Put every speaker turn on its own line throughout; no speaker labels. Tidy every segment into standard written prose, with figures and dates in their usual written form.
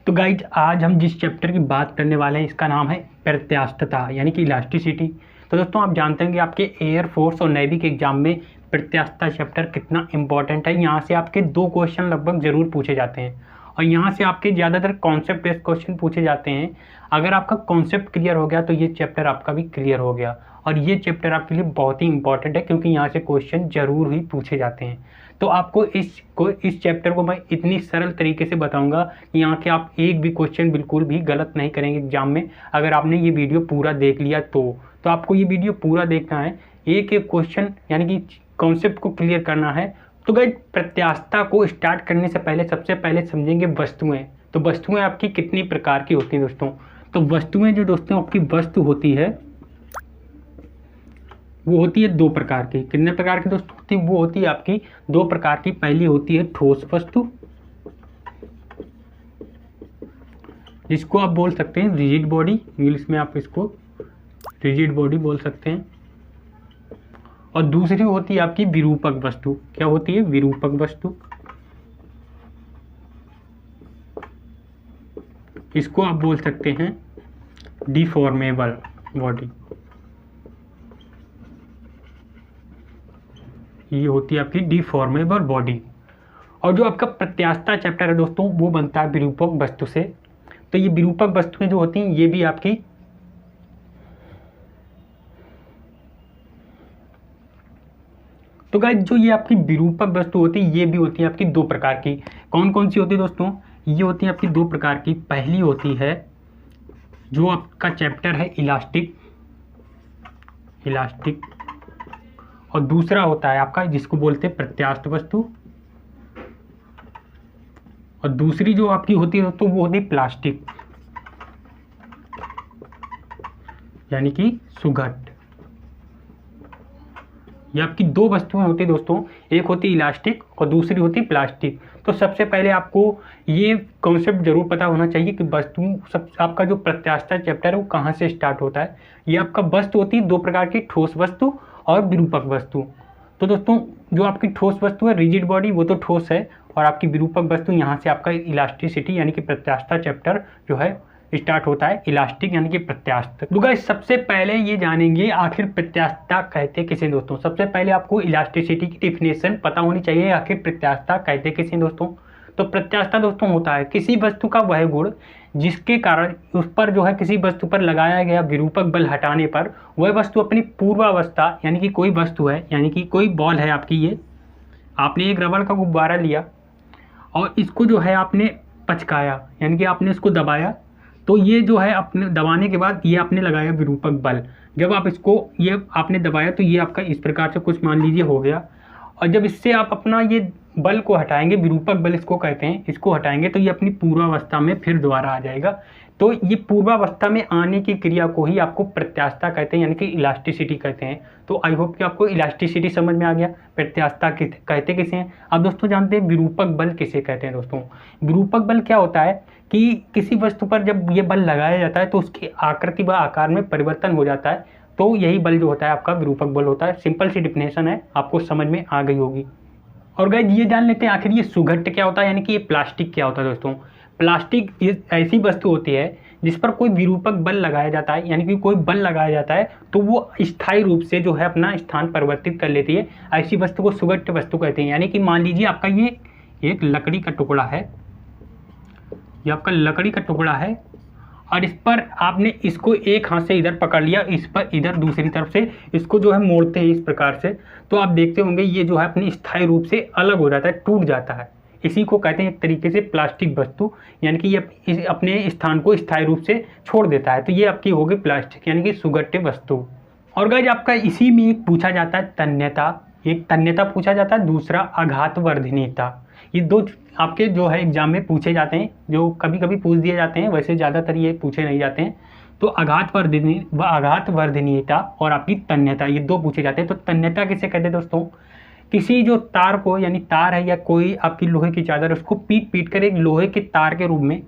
तो गाइज आज हम जिस चैप्टर की बात करने वाले हैं इसका नाम है प्रत्यास्थता यानी कि इलास्टिसिटी। तो दोस्तों आप जानते हैं कि आपके एयरफोर्स और नेवी के एग्जाम में प्रत्यास्थता चैप्टर कितना इंपॉर्टेंट है। यहाँ से आपके 2 क्वेश्चन लगभग ज़रूर पूछे जाते हैं और यहाँ से आपके ज़्यादातर कॉन्सेप्ट बेस्ड क्वेश्चन पूछे जाते हैं। अगर आपका कॉन्सेप्ट क्लियर हो गया तो ये चैप्टर आपका भी क्लियर हो गया और ये चैप्टर आपके लिए बहुत ही इंपॉर्टेंट है क्योंकि यहाँ से क्वेश्चन ज़रूर ही पूछे जाते हैं। तो आपको इस चैप्टर को मैं इतनी सरल तरीके से बताऊंगा कि यहाँ के आप एक भी क्वेश्चन बिल्कुल भी गलत नहीं करेंगे एग्जाम में। अगर आपने ये वीडियो पूरा देख लिया तो आपको ये वीडियो पूरा देखना है, एक एक क्वेश्चन यानी कि कॉन्सेप्ट को क्लियर करना है। तो गाइस प्रत्यास्थता को स्टार्ट करने से पहले सबसे पहले समझेंगे वस्तुएं। तो वस्तुएं आपकी कितनी प्रकार की होती हैं दोस्तों? तो वस्तुएं जो दोस्तों आपकी वस्तु होती है वो होती है 2 प्रकार की। कितने प्रकार की दोस्तों होती है? वो होती है आपकी 2 प्रकार की। पहली होती है ठोस वस्तु, जिसको आप बोल सकते हैं रिजिड बॉडी, इंग्लिश में आप इसको रिजिड बॉडी बोल सकते हैं। और दूसरी होती है आपकी विरूपक वस्तु। क्या होती है? विरूपक वस्तु। इसको आप बोल सकते हैं डिफॉर्मेबल बॉडी। ये होती है आपकी डिफॉर्मेबल बॉडी। और जो आपका प्रत्यास्थता चैप्टर है दोस्तों वो बनता है विरूपक वस्तु से। तो ये विरूपक वस्तुएं जो होती हैं ये भी आपकी तो गाइस जो ये आपकी विरूपक वस्तु होती है ये भी होती है आपकी 2 प्रकार की। कौन कौन सी होती है दोस्तों? ये होती है आपकी 2 प्रकार की। पहली होती है जो आपका चैप्टर है इलास्टिक और दूसरा होता है आपका जिसको बोलते हैं प्रत्यास्थ वस्तु। और दूसरी जो आपकी होती है दोस्तों वो होती है प्लास्टिक यानी कि सुघट। ये आपकी 2 वस्तुएं होती है दोस्तों, एक होती है इलास्टिक और दूसरी होती है प्लास्टिक। तो सबसे पहले आपको ये कॉन्सेप्ट जरूर पता होना चाहिए कि आपका जो प्रत्यास्थता चैप्टर है वो कहाँ से स्टार्ट होता है। ये आपका वस्तु होती है 2 प्रकार की, ठोस वस्तु और विरूपक वस्तु। तो दोस्तों जो आपकी ठोस वस्तु है रिजिड बॉडी वो तो ठोस है और आपकी विरूपक वस्तु यहाँ से आपका इलास्टिसिटी यानी कि प्रत्यास्थता चैप्टर जो है स्टार्ट होता है इलास्टिक यानी कि प्रत्यास्थ। तो गाइस सबसे पहले ये जानेंगे आखिर प्रत्यास्थता कहते किसे दोस्तों। सबसे पहले आपको इलास्टिसिटी की डिफिनेशन पता होनी चाहिए, आखिर प्रत्यास्थता कहते किसे दोस्तों। तो प्रत्यास्थता दोस्तों होता है किसी वस्तु का वह गुण जिसके कारण उस पर जो है किसी वस्तु पर लगाया गया विरूपक बल हटाने पर वह वस्तु अपनी पूर्वावस्था यानी कि कोई वस्तु है यानी कि कोई बॉल है आपकी, ये आपने एक रबड़ का गुब्बारा लिया और इसको जो है आपने पचकाया यानी कि आपने इसको दबाया। तो ये जो है अपने दबाने के बाद ये आपने लगाया विरूपक बल। जब आप इसको ये आपने दबाया तो ये आपका इस प्रकार से कुछ मान लीजिए हो गया। और जब इससे आप अपना ये बल को हटाएंगे, विरूपक बल इसको कहते हैं, इसको हटाएंगे तो ये अपनी पूर्वावस्था में फिर दोबारा आ जाएगा। तो ये पूर्वावस्था में आने की क्रिया को ही आपको प्रत्यास्थता कहते हैं यानी कि इलास्टिसिटी कहते हैं। तो आई होप कि आपको इलास्टिसिटी समझ में आ गया। प्रत्यास्थता कहते किसे हैं? अब दोस्तों जानते हैं विरूपक बल किसे कहते हैं दोस्तों। विरूपक बल क्या होता है कि किसी वस्तु पर जब ये बल लगाया जाता है तो उसकी आकृति व आकार में परिवर्तन हो जाता है। तो यही बल जो होता है आपका विरूपक बल होता है। सिंपल सी डिफिनेशन है, आपको समझ में आ गई होगी। और गाइस ये जान लेते हैं आखिर ये सुघट्ट क्या होता है यानी कि ये प्लास्टिक क्या होता है दोस्तों। प्लास्टिक ये ऐसी वस्तु होती है जिस पर कोई विरूपक बल लगाया जाता है यानी कि कोई बल लगाया जाता है तो वो स्थायी रूप से जो है अपना स्थान परिवर्तित कर लेती है। ऐसी वस्तु को सुघट्ट वस्तु कहते हैं। यानी कि मान लीजिए आपका ये एक लकड़ी का टुकड़ा है, ये आपका लकड़ी का टुकड़ा है और इस पर आपने इसको एक हाथ से इधर पकड़ लिया, इस पर इधर दूसरी तरफ से इसको जो है मोड़ते हैं इस प्रकार से। तो आप देखते होंगे ये जो है अपनी स्थायी रूप से अलग हो जाता है, टूट जाता है। इसी को कहते हैं एक तरीके से प्लास्टिक वस्तु यानी कि ये अपने स्थान को स्थायी रूप से छोड़ देता है। तो ये आपकी हो गई प्लास्टिक यानी कि सुघट्य वस्तु। और गाइस आपका इसी में एक पूछा जाता है तन्यता, एक तन्यता पूछा जाता है, दूसरा आघातवर्धनीयता। ये 2 आपके जो है एग्जाम में पूछे जाते हैं, जो कभी कभी पूछ दिए जाते हैं, वैसे ज़्यादातर ये पूछे नहीं जाते हैं। तो आघातवर्धनीयता और आपकी तन्यता ये 2 पूछे जाते हैं। तो तन्यता किसे कहते हैं दोस्तों? किसी जो तार को यानी तार है या कोई आपकी लोहे की चादर उसको पीट कर एक लोहे के तार के रूप में,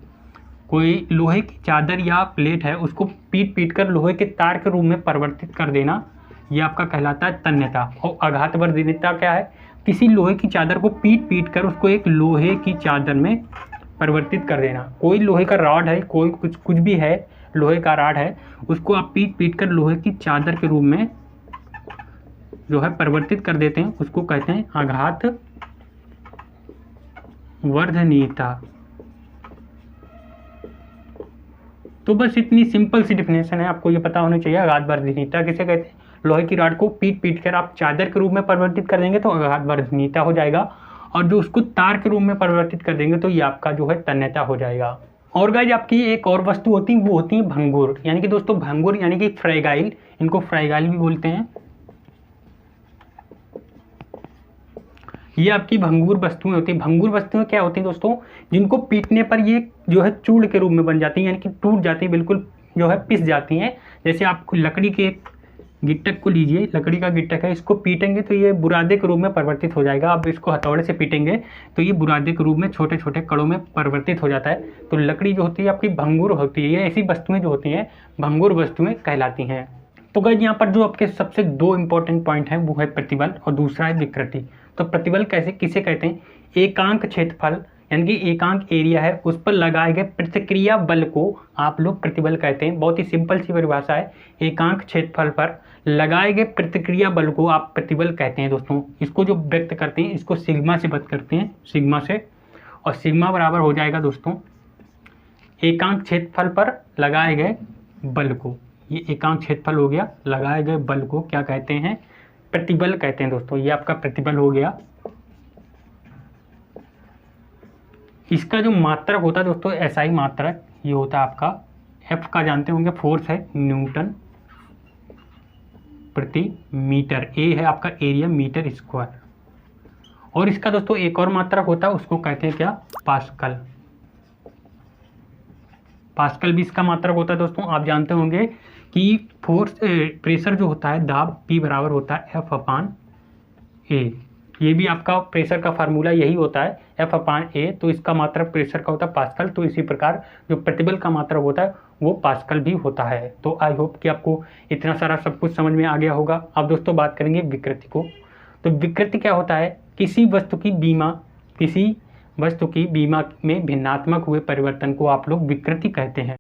कोई लोहे की चादर या प्लेट है उसको पीट कर लोहे के तार के रूप में परिवर्तित कर देना, ये आपका कहलाता है तन्यता। और आघातवर्धनीयता क्या है? किसी लोहे की चादर को पीट कर उसको एक लोहे की चादर में परिवर्तित कर देना। कोई लोहे का रॉड है, कोई कुछ भी है, लोहे का रॉड है, उसको आप पीट कर लोहे की चादर के रूप में जो है परिवर्तित कर देते हैं, उसको कहते हैं आघात वर्धनीयता। तो बस इतनी सिंपल सी डिफिनेशन है, आपको ये पता होना चाहिए। आघात वर्धनीयता किसे कहते हैं? लोहे की रॉड को पीट कर आप चादर के रूप में परिवर्तित कर देंगे तो आघात वर्धनीयता हो जाएगा, और जो उसको तार के रूप में परिवर्तित कर देंगे तो ये आपका जो है तन्यता हो जाएगा। और गाइस आपकी एक और वस्तु होती है, वो होती है भंगुर, यानी कि दोस्तों भंगुर यानी कि फ्रैगाइल, इनको फ्रैगाइल भी बोलते हैं। ये आपकी भंगुर वस्तुएं होती हैं। भंगुर वस्तुएं क्या होती हैं दोस्तों? जिनको पीटने पर ये जो है चूड़ के रूप में बन जाती हैं, यानी कि टूट जाती है, बिल्कुल जो है पिस जाती हैं। जैसे आप लकड़ी के गिट्टक को लीजिए, लकड़ी का गिट्टक है, इसको पीटेंगे तो ये बुरादे के रूप में परिवर्तित हो जाएगा। आप इसको हथौड़े से पीटेंगे तो ये बुरादे के रूप में छोटे छोटे कणों में परिवर्तित हो जाता है। तो लकड़ी जो होती है आपकी भंगुर होती है। ये ऐसी वस्तुएं जो होती हैं भंगुर वस्तुएं कहलाती हैं। तो गाइस यहाँ पर जो आपके सबसे दो इंपॉर्टेंट पॉइंट हैं वो है प्रतिबल और दूसरा है विकृति। तो प्रतिबल किसे कहते हैं? एकांक क्षेत्रफल, यानी कि एकांक एरिया है, उस पर लगाए गए प्रतिक्रिया बल को आप लोग प्रतिबल कहते हैं। बहुत ही सिंपल सी परिभाषा है, एकांक क्षेत्रफल पर लगाए गए प्रतिक्रिया बल को आप प्रतिबल कहते हैं दोस्तों। इसको जो व्यक्त करते हैं इसको सिग्मा से व्यक्त करते हैं, सिग्मा से, और सिग्मा बराबर हो जाएगा दोस्तों एकांक क्षेत्रफल पर लगाए गए बल को। ये एकांक क्षेत्रफल हो गया, लगाए गए बल को क्या कहते हैं? प्रतिबल कहते हैं दोस्तों। ये आपका प्रतिबल हो गया। इसका जो मात्रक होता है दोस्तों, एसआई मात्रक, ये होता है आपका एफ का जानते होंगे, फोर्स है न्यूटन प्रति मीटर, ए है आपका एरिया मीटर स्क्वायर, और इसका दोस्तों एक और मात्रक होता है, उसको कहते हैं क्या? पास्कल। पास्कल भी इसका मात्रक होता है दोस्तों। आप जानते होंगे कि फोर्स प्रेशर जो होता है, दाब P बराबर होता है F/A। ये भी आपका प्रेशर का फार्मूला यही होता है F/A। तो इसका मात्रक प्रेशर का होता है पास्कल। तो इसी प्रकार जो प्रतिबल का मात्रक होता है वो पास्कल भी होता है। तो आई होप कि आपको इतना सारा सब कुछ समझ में आ गया होगा। अब दोस्तों बात करेंगे विकृति को। तो विकृति क्या होता है? किसी वस्तु की बीमा में भिन्नात्मक हुए परिवर्तन को आप लोग विकृति कहते हैं।